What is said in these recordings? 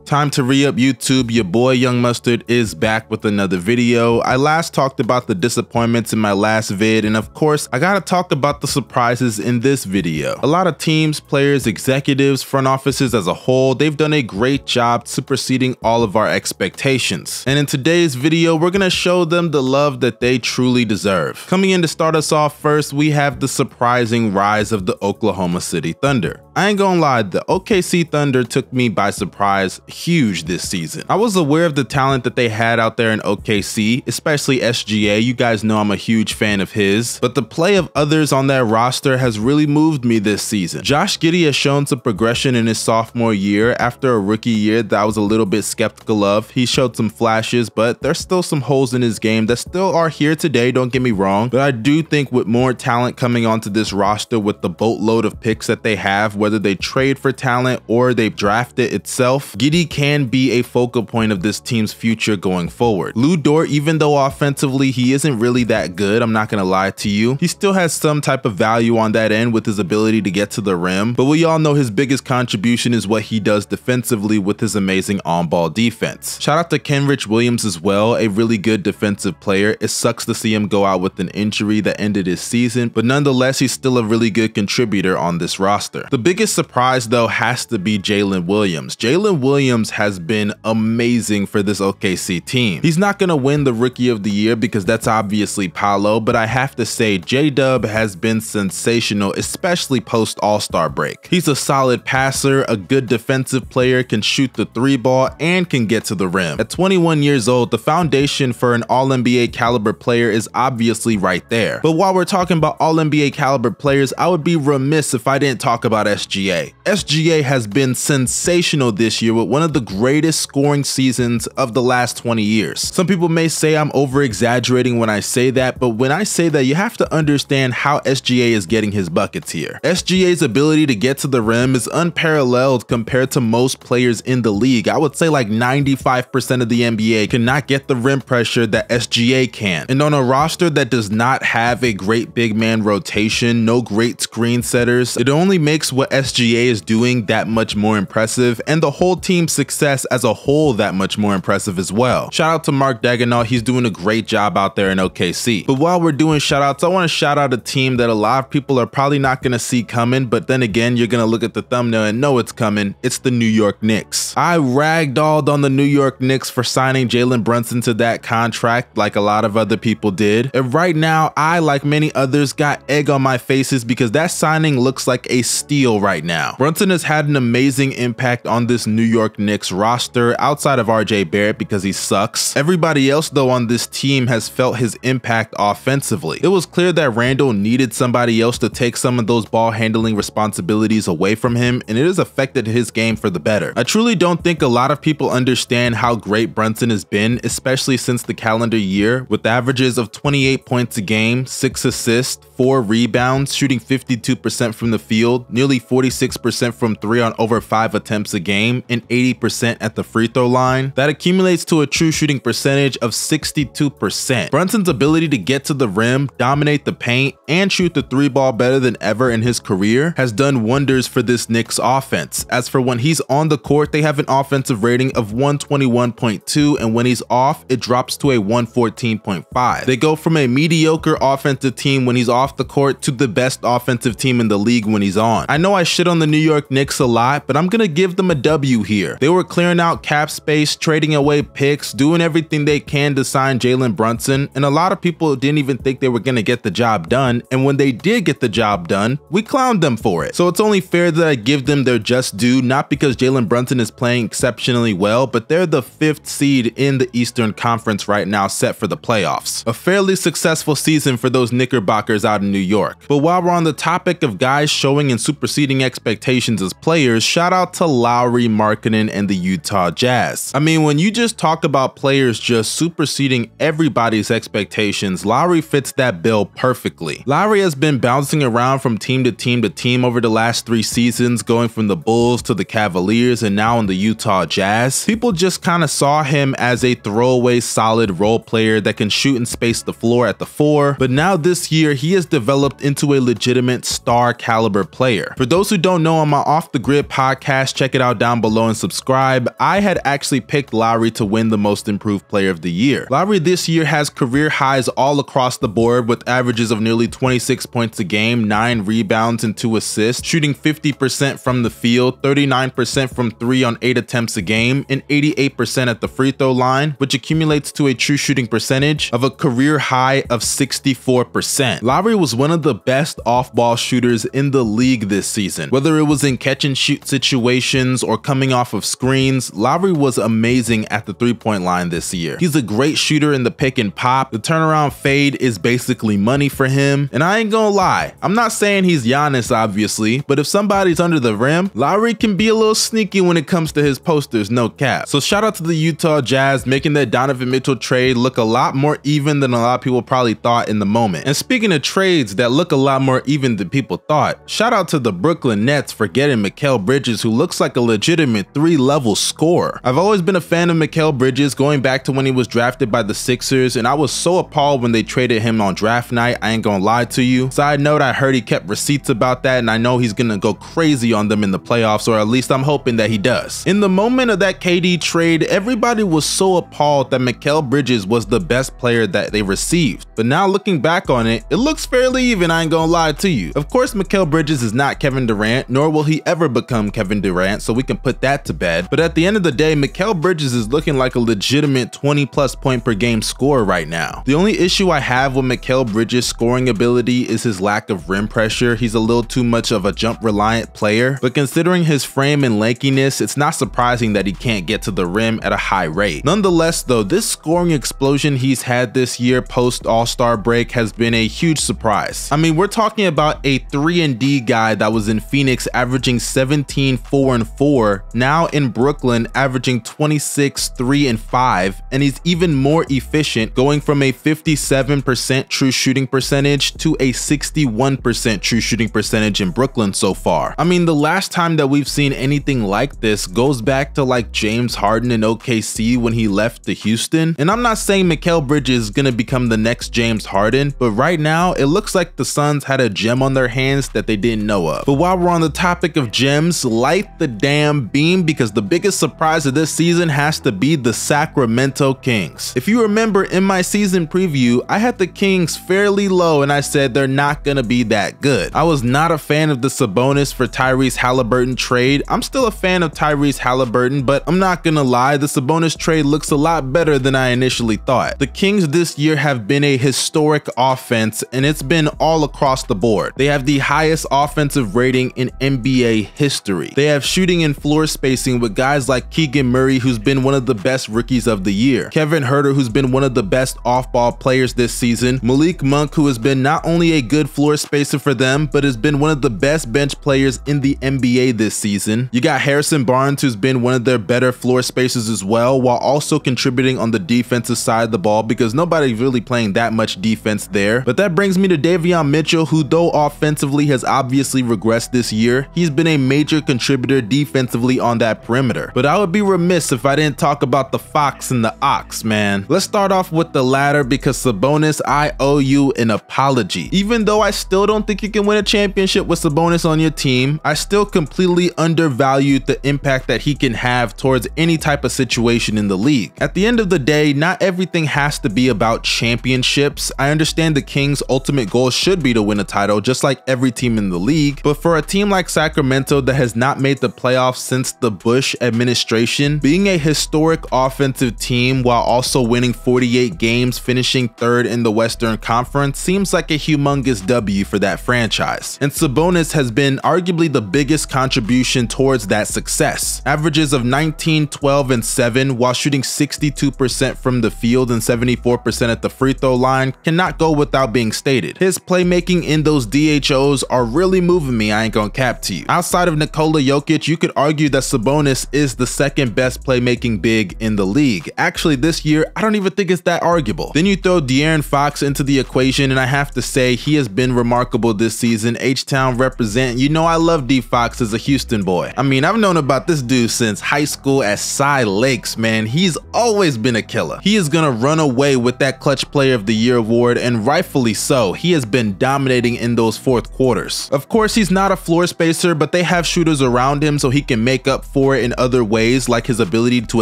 Time to re-up YouTube. Your boy Young Mustard is back with another video. I last talked about the disappointments in my last vid, and of course I gotta talk about the surprises in this video. A lot of teams, players, executives, front offices as a whole, they've done a great job superseding all of our expectations. And in today's video, we're gonna show them the love that they truly deserve. Coming in to start us off first, we have the surprising rise of the Oklahoma City Thunder. I ain't gonna lie, the OKC Thunder took me by surprise huge this season. I was aware of the talent that they had out there in OKC, especially SGA. You guys know I'm a huge fan of his, but the play of others on that roster has really moved me this season. Josh Giddey has shown some progression in his sophomore year after a rookie year that I was a little bit skeptical of. He showed some flashes, but there's still some holes in his game that still are here today, don't get me wrong, but I do think with more talent coming onto this roster with the boatload of picks that they have, whether they trade for talent or they draft it itself, Giddey can be a focal point of this team's future going forward. Lu Dort, even though offensively he isn't really that good, I'm not gonna lie to you, he still has some type of value on that end with his ability to get to the rim, but we all know his biggest contribution is what he does defensively with his amazing on-ball defense. Shout out to Kenrich Williams as well, a really good defensive player. It sucks to see him go out with an injury that ended his season, but nonetheless he's still a really good contributor on this roster. The biggest surprise though has to be Jalen Williams. Jalen Williams has been amazing for this OKC team. He's not gonna win the Rookie of the Year because that's obviously Paolo, but I have to say J-Dub has been sensational, especially post All-Star break. He's a solid passer, a good defensive player, can shoot the three ball, and can get to the rim. At 21 years old, the foundation for an All-NBA caliber player is obviously right there. But while we're talking about All-NBA caliber players, I would be remiss if I didn't talk about SGA. SGA has been sensational this year with one of the greatest scoring seasons of the last 20 years. Some people may say I'm over exaggerating when I say that, but when I say that, you have to understand how SGA is getting his buckets here. SGA's ability to get to the rim is unparalleled compared to most players in the league. I would say like 95% of the NBA cannot get the rim pressure that SGA can. And on a roster that does not have a great big man rotation, no great screen setters, it only makes what SGA is doing that much more impressive, and the whole team's success as a whole that much more impressive as well. Shout out to Mark Daigneault, he's doing a great job out there in OKC. But while we're doing shout outs, I want to shout out a team that a lot of people are probably not going to see coming, but then again, you're going to look at the thumbnail and know it's coming. It's the New York Knicks. I ragdolled on the New York Knicks for signing Jalen Brunson to that contract like a lot of other people did. And right now, I, like many others, got egg on my faces because that signing looks like a steal right now. Brunson has had an amazing impact on this New York Knicks roster outside of RJ Barrett because he sucks. Everybody else though on this team has felt his impact offensively. It was clear that Randall needed somebody else to take some of those ball handling responsibilities away from him, and it has affected his game for the better. I truly don't think a lot of people understand how great Brunson has been, especially since the calendar year, with averages of 28 points a game, 6 assists, 4 rebounds, shooting 52% from the field, nearly 46% from 3 on over 5 attempts a game, and 80% at the free throw line. That accumulates to a true shooting percentage of 62%. Brunson's ability to get to the rim, dominate the paint, and shoot the three ball better than ever in his career has done wonders for this Knicks offense. As for when he's on the court, they have an offensive rating of 121.2, and when he's off, it drops to a 114.5. They go from a mediocre offensive team when he's off the court to the best offensive team in the league when he's on. I know I shit on the New York Knicks a lot, but I'm gonna give them a W here. They were clearing out cap space, trading away picks, doing everything they can to sign Jalen Brunson, and a lot of people didn't even think they were gonna get the job done, and when they did get the job done, we clowned them for it. So it's only fair that I give them their just due, not because Jalen Brunson is playing exceptionally well, but they're the 5th seed in the Eastern Conference right now, set for the playoffs. A fairly successful season for those Knickerbockers out in New York. But while we're on the topic of guys showing and superseding expectations as players, shout out to Lauri Markkanen and the Utah Jazz. I mean, when you just talk about players just superseding everybody's expectations, Lauri fits that bill perfectly. Lauri has been bouncing around from team to team to team over the last 3 seasons, going from the Bulls to the Cavaliers and now in the Utah Jazz. People just kind of saw him as a throwaway solid role player that can shoot and space the floor at the 4, but now this year he has developed into a legitimate star caliber player. For those those who don't know, on my Off the Grid podcast, check it out down below and subscribe, I had actually picked Lowry to win the Most Improved Player of the Year. Lowry this year has career highs all across the board with averages of nearly 26 points a game, 9 rebounds and 2 assists, shooting 50% from the field, 39% from 3 on 8 attempts a game, and 88% at the free throw line, which accumulates to a true shooting percentage of a career high of 64%. Lowry was one of the best off-ball shooters in the league this season. Whether it was in catch-and-shoot situations or coming off of screens, Lowry was amazing at the three-point line this year. He's a great shooter in the pick and pop. The turnaround fade is basically money for him, and I ain't gonna lie, I'm not saying he's Giannis obviously, but if somebody's under the rim, Lowry can be a little sneaky when it comes to his posters, no cap. So shout out to the Utah Jazz making that Donovan Mitchell trade look a lot more even than a lot of people probably thought in the moment. And speaking of trades that look a lot more even than people thought, shout out to the Brooklyn Nets for getting Mikal Bridges, who looks like a legitimate 3-level scorer. I've always been a fan of Mikal Bridges going back to when he was drafted by the Sixers, and I was so appalled when they traded him on draft night, I ain't gonna lie to you. Side note, I heard he kept receipts about that, and I know he's gonna go crazy on them in the playoffs, or at least I'm hoping that he does. In the moment of that KD trade, everybody was so appalled that Mikal Bridges was the best player that they received. But now looking back on it, it looks fairly even, I ain't gonna lie to you. Of course, Mikal Bridges is not Kevin Durant, nor will he ever become Kevin Durant, so we can put that to bed. But at the end of the day, Mikal Bridges is looking like a legitimate 20+ point per game scorer right now. The only issue I have with Mikal Bridges' scoring ability is his lack of rim pressure. He's a little too much of a jump reliant player, but considering his frame and lankiness, it's not surprising that he can't get to the rim at a high rate. Nonetheless though, this scoring explosion he's had this year post All-Star break has been a huge surprise. I mean, we're talking about a 3-and-D guy that was in Phoenix averaging 17, 4, and 4, now in Brooklyn averaging 26, 3, and 5, and he's even more efficient, going from a 57% true shooting percentage to a 61% true shooting percentage in Brooklyn so far. I mean, the last time that we've seen anything like this goes back to like James Harden in OKC when he left to Houston. And I'm not saying Mikal Bridges is gonna become the next James Harden, but right now it looks like the Suns had a gem on their hands that they didn't know of. But while we're on the topic of gems, light the damn beam, because the biggest surprise of this season has to be the Sacramento Kings. If you remember in my season preview, I had the Kings fairly low and I said they're not gonna be that good. I was not a fan of the Sabonis for Tyrese Halliburton trade. I'm still a fan of Tyrese Halliburton, but I'm not gonna lie, the Sabonis trade looks a lot better than I initially thought. The Kings this year have been a historic offense, and it's been all across the board. They have the highest offensive rating in NBA history. They have shooting and floor spacing with guys like Keegan Murray, who's been one of the best rookies of the year, Kevin Huerter, who's been one of the best off-ball players this season, Malik Monk, who has been not only a good floor spacer for them, but has been one of the best bench players in the NBA this season. You got Harrison Barnes, who's been one of their better floor spacers as well, while also contributing on the defensive side of the ball, because nobody's really playing that much defense there. But that brings me to Davion Mitchell, who though offensively has obviously regressed this year, he's been a major contributor defensively on that perimeter. But I would be remiss if I didn't talk about the Fox and the Ox, man. Let's start off with the latter, because Sabonis, I owe you an apology. Even though I still don't think you can win a championship with Sabonis on your team, I still completely undervalued the impact that he can have towards any type of situation in the league. At the end of the day, not everything has to be about championships. I understand the Kings' ultimate goal should be to win a title, just like every team in the league, but for a team like Sacramento that has not made the playoffs since the Bush administration, being a historic offensive team while also winning 48 games, finishing 3rd in the Western Conference, seems like a humongous W for that franchise. And Sabonis has been arguably the biggest contribution towards that success. Averages of 19, 12, and 7 while shooting 62% from the field and 74% at the free throw line cannot go without being stated. His playmaking in those DHOs are really moving me, I ain't gonna cap to you. Outside of Nikola Jokic, you could argue that Sabonis is the second best playmaking big in the league. Actually, this year, I don't even think it's that arguable. Then you throw De'Aaron Fox into the equation, and I have to say, he has been remarkable this season. H-Town represent. You know I love D Fox as a Houston boy. I mean, I've known about this dude since high school at Cy Lakes, man. He's always been a killer. He is gonna run away with that Clutch Player of the Year award, and rightfully so. He has been dominating in those fourth quarters. Of course, he's not not a floor spacer, but they have shooters around him so he can make up for it in other ways, like his ability to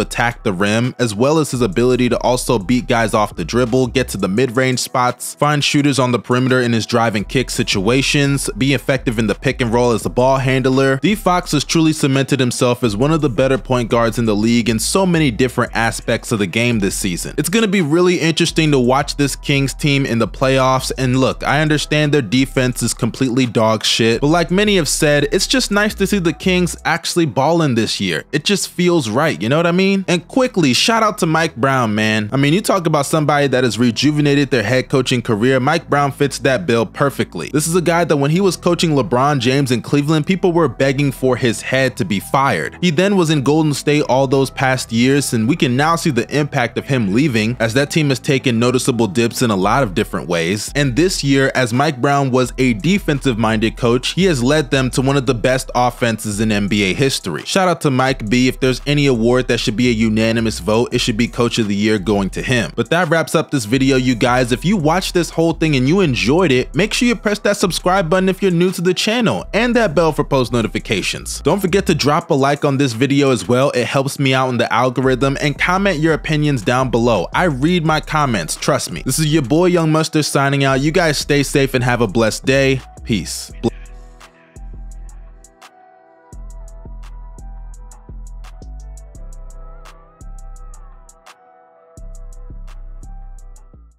attack the rim, as well as his ability to also beat guys off the dribble, get to the mid-range spots, find shooters on the perimeter in his drive and kick situations, be effective in the pick and roll as a ball handler. D Fox has truly cemented himself as one of the better point guards in the league in so many different aspects of the game this season. It's going to be really interesting to watch this Kings team in the playoffs, and look, I understand their defense is completely dog shit, but like many have said, it's just nice to see the Kings actually balling this year. It just feels right, you know what I mean? And quickly, shout out to Mike Brown, man. I mean, you talk about somebody that has rejuvenated their head coaching career, Mike Brown fits that bill perfectly. This is a guy that when he was coaching LeBron James in Cleveland, people were begging for his head to be fired. He then was in Golden State all those past years, and we can now see the impact of him leaving, as that team has taken noticeable dips in a lot of different ways. And this year, as Mike Brown was a defensive-minded coach, he has led them to one of the best offenses in NBA history. Shout out to Mike B. If there's any award that should be a unanimous vote, it should be Coach of the Year going to him. But that wraps up this video, you guys. If you watched this whole thing and you enjoyed it, make sure you press that subscribe button if you're new to the channel, and that bell for post notifications. Don't forget to drop a like on this video as well. It helps me out in the algorithm, and comment your opinions down below. I read my comments, trust me. This is your boy Young Mustard signing out. You guys stay safe and have a blessed day. Peace.